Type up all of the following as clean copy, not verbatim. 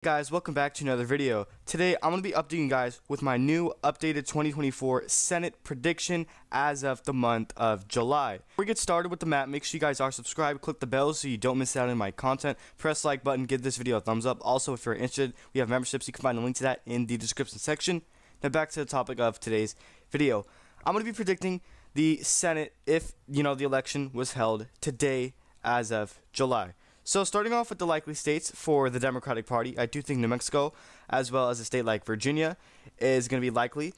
Guys, welcome back to another video. Today I'm going to be updating you guys with my new updated 2024 Senate prediction as of the month of July. Before we get started with the map, make sure you guys are subscribed, click the bell so you don't miss out on my content, press the like button, give this video a thumbs up. Also, if you're interested, we have memberships, you can find a link to that in the description section. Now back to the topic of today's video. I'm going to be predicting the Senate if, the election was held today as of July. So starting off with the likely states for the Democratic Party, I do think New Mexico, as well as a state like Virginia, is going to be likely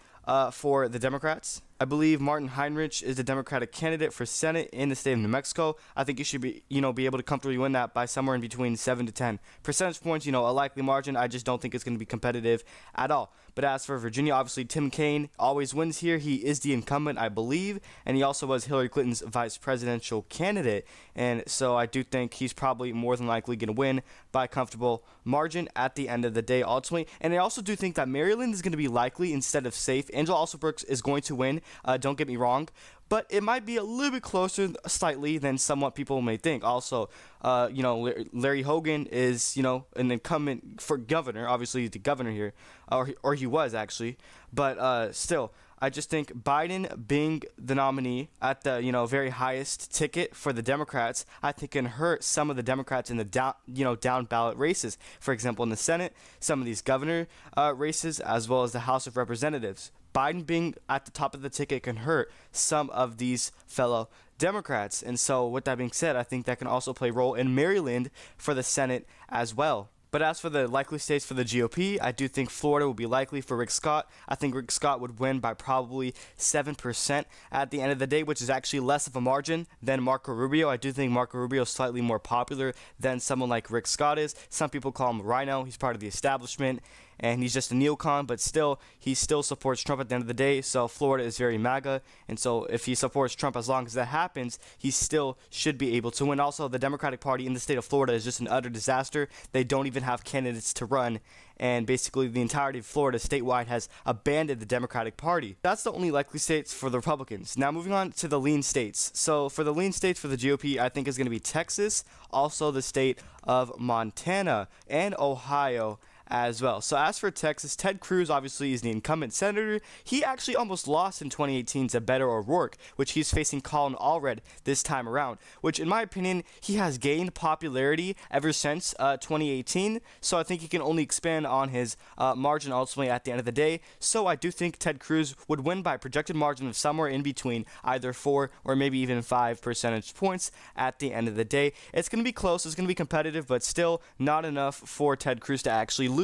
for the Democrats. I believe Martin Heinrich is the Democratic candidate for Senate in the state of New Mexico. I think he should be, be able to comfortably win that by somewhere in between 7 to 10 percentage points. A likely margin. I just don't think it's going to be competitive at all. But as for Virginia, obviously Tim Kaine always wins here. He is the incumbent, I believe, and he also was Hillary Clinton's vice presidential candidate. And so I do think he's probably more than likely going to win by a comfortable margin at the end of the day, ultimately. And I also do think that Maryland is going to be likely instead of safe. Angela Alsobrooks is going to win. Don't get me wrong, but it might be a little bit closer slightly than somewhat people may think. Also, Larry Hogan is, an incumbent for governor. Obviously, he's the governor here, or he was actually. But still, I just think Biden being the nominee at the, very highest ticket for the Democrats, I think can hurt some of the Democrats in the down ballot races. For example, in the Senate, some of these governor races, as well as the House of Representatives. Biden being at the top of the ticket can hurt some of these fellow Democrats. And so with that being said, I think that can also play a role in Maryland for the Senate as well. But as for the likely states for the GOP, I do think Florida will be likely for Rick Scott. I think Rick Scott would win by probably 7% at the end of the day, which is actually less of a margin than Marco Rubio. I do think Marco Rubio is slightly more popular than someone like Rick Scott is. Some people call him Rhino. He's part of the establishment, and he's just a neocon, but still, he still supports Trump at the end of the day. So Florida is very MAGA, and so if he supports Trump, as long as that happens, he still should be able to win. Also, the Democratic Party in the state of Florida is just an utter disaster. They don't even have candidates to run, and basically the entirety of Florida statewide has abandoned the Democratic Party. That's the only likely states for the Republicans. Now moving on to the lean states. So for the lean states for the GOP, I think is going to be Texas, also the state of Montana, and Ohio as well. So as for Texas, Ted Cruz obviously is the incumbent senator. He actually almost lost in 2018 to Beto O'Rourke, which he's facing Colin Allred this time around, which in my opinion, he has gained popularity ever since 2018. So I think he can only expand on his margin ultimately at the end of the day. So I do think Ted Cruz would win by a projected margin of somewhere in between either 4 or maybe even 5 percentage points at the end of the day. It's going to be close, it's going to be competitive, but still not enough for Ted Cruz to actually lose.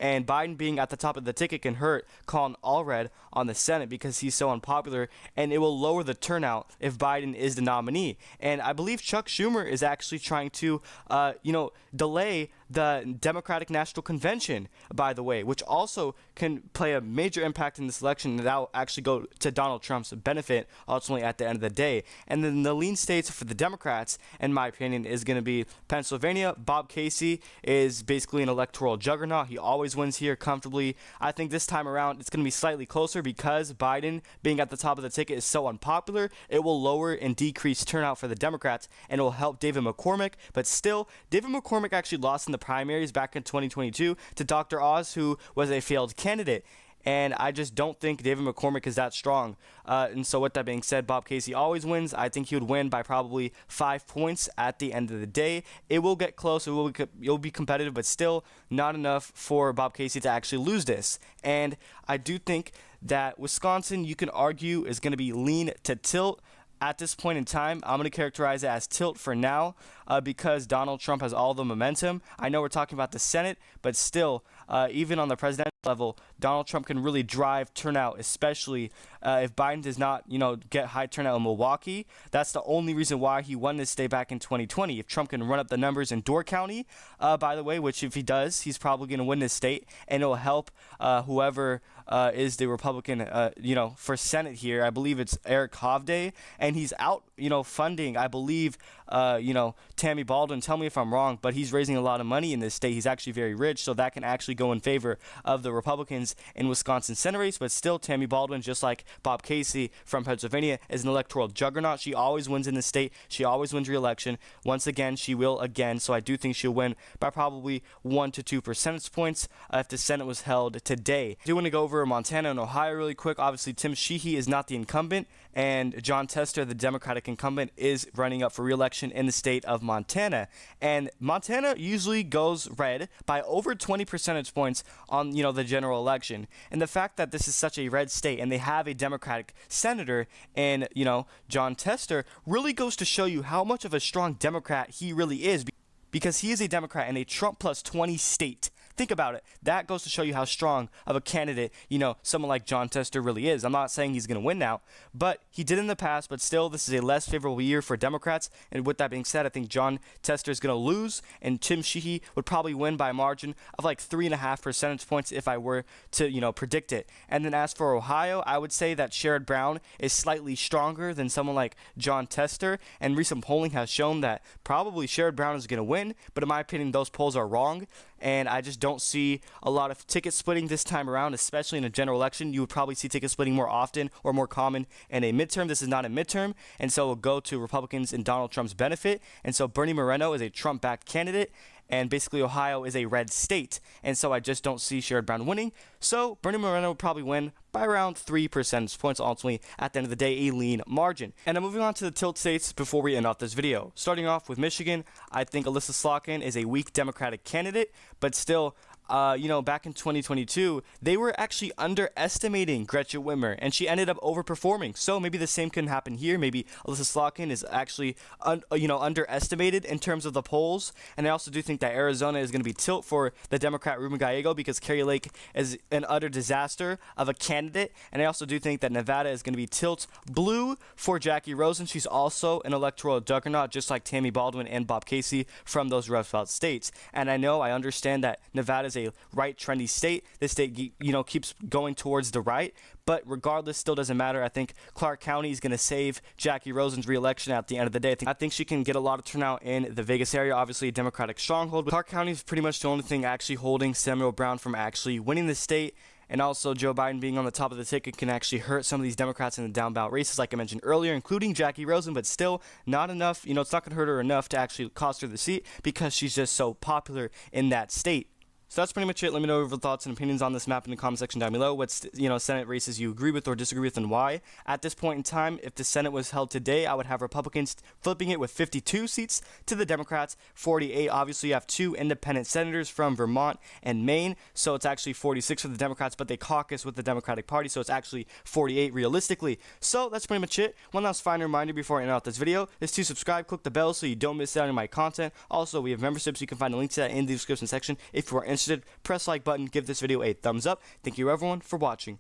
And Biden being at the top of the ticket can hurt Colin Allred on the Senate because he's so unpopular, and it will lower the turnout if Biden is the nominee. And I believe Chuck Schumer is actually trying to, delay the Democratic National Convention, by the way, which also can play a major impact in this election, and that will actually go to Donald Trump's benefit ultimately at the end of the day. And then the lean states for the Democrats, in my opinion, is going to be Pennsylvania. Bob Casey is basically an electoral juggernaut. He always wins here comfortably. I think this time around it's going to be slightly closer because Biden being at the top of the ticket is so unpopular. It will lower and decrease turnout for the Democrats, and it will help David McCormick. But still, David McCormick actually lost in the primaries back in 2022 to Dr. Oz, who was a failed candidate. And I just don't think David McCormick is that strong. And so with that being said, Bob Casey always wins. I think he would win by probably 5 points at the end of the day. It will get close. It will be competitive, but still not enough for Bob Casey to actually lose this. And I do think that Wisconsin, you can argue, is going to be lean to tilt. At this point in time, I'm going to characterize it as tilt for now because Donald Trump has all the momentum. I know we're talking about the Senate, but still, even on the presidential level, Donald Trump can really drive turnout, especially if Biden does not, get high turnout in Milwaukee. That's the only reason why he won this state back in 2020. If Trump can run up the numbers in Door County, by the way, which if he does, he's probably going to win this state, and it will help whoever is the Republican, for Senate here. I believe it's Eric Hovde, and he's out, funding, I believe, Tammy Baldwin. Tell me if I'm wrong, but he's raising a lot of money in this state. He's actually very rich, so that can actually go in favor of the the Republicans in Wisconsin Senate race, but still Tammy Baldwin, just like Bob Casey from Pennsylvania, is an electoral juggernaut. She always wins in the state. She always wins re-election. Once again, she will again, so I do think she'll win by probably 1 to 2 percentage points if the Senate was held today. I do want to go over Montana and Ohio really quick. Obviously, Tim Sheehy is not the incumbent, and Jon Tester, the Democratic incumbent, is running up for re-election in the state of Montana. And Montana usually goes red by over 20 percentage points on, the general election. And the fact that this is such a red state and they have a Democratic senator in, Jon Tester really goes to show you how much of a strong Democrat he really is, because he is a Democrat in a Trump plus 20 state. Think about it. That goes to show you how strong of a candidate, someone like Jon Tester really is. I'm not saying he's going to win now, but he did in the past, but still, this is a less favorable year for Democrats. And with that being said, I think Jon Tester is going to lose, and Tim Sheehy would probably win by a margin of like 3.5 percentage points if I were to, predict it. And then as for Ohio, I would say that Sherrod Brown is slightly stronger than someone like Jon Tester, and recent polling has shown that probably Sherrod Brown is going to win, but in my opinion, those polls are wrong. And I just don't see a lot of ticket splitting this time around, especially in a general election. You would probably see ticket splitting more often or more common in a midterm. This is not a midterm, and so it will go to Republicans and Donald Trump's benefit. And so Bernie Moreno is a Trump-backed candidate, and basically Ohio is a red state. And so I just don't see Sherrod Brown winning. So Bernie Moreno will probably win by around 3 percentage points, ultimately, at the end of the day, a lean margin. And I'm moving on to the tilt states before we end off this video. Starting off with Michigan, I think Alyssa Slotkin is a weak Democratic candidate, but still, back in 2022, they were actually underestimating Gretchen Whitmer, and she ended up overperforming. So maybe the same can happen here. Maybe Alyssa Slotkin is actually, underestimated in terms of the polls. And I also do think that Arizona is going to be tilt for the Democrat Ruben Gallego, because Kari Lake is an utter disaster of a candidate. And I also do think that Nevada is going to be tilt blue for Jackie Rosen. She's also an electoral juggernaut, just like Tammy Baldwin and Bob Casey from those Rust Belt states. And I understand that Nevada is a right trendy state. This state, keeps going towards the right, but regardless, still doesn't matter. I think Clark County is going to save Jackie Rosen's re-election at the end of the day. I think she can get a lot of turnout in the Vegas area, obviously a Democratic stronghold, but Clark County is pretty much the only thing actually holding Samuel Brown from actually winning the state. And also, Joe Biden being on the top of the ticket can actually hurt some of these Democrats in the down ballot races, like I mentioned earlier, including Jackie Rosen, but still not enough. It's not going to hurt her enough to actually cost her the seat, because she's just so popular in that state. So that's pretty much it. Let me know your thoughts and opinions on this map in the comment section down below. What Senate races you agree with or disagree with, and why. At this point in time, if the Senate was held today, I would have Republicans flipping it with 52 seats to the Democrats 48. Obviously, you have 2 independent senators from Vermont and Maine, so it's actually 46 for the Democrats, but they caucus with the Democratic Party, so it's actually 48 realistically. So that's pretty much it. One last final reminder before I end out this video is to subscribe, click the bell so you don't miss out on my content. Also, we have memberships. You can find a link to that in the description section if you are interested. Press like button, give this video a thumbs up. Thank you everyone for watching.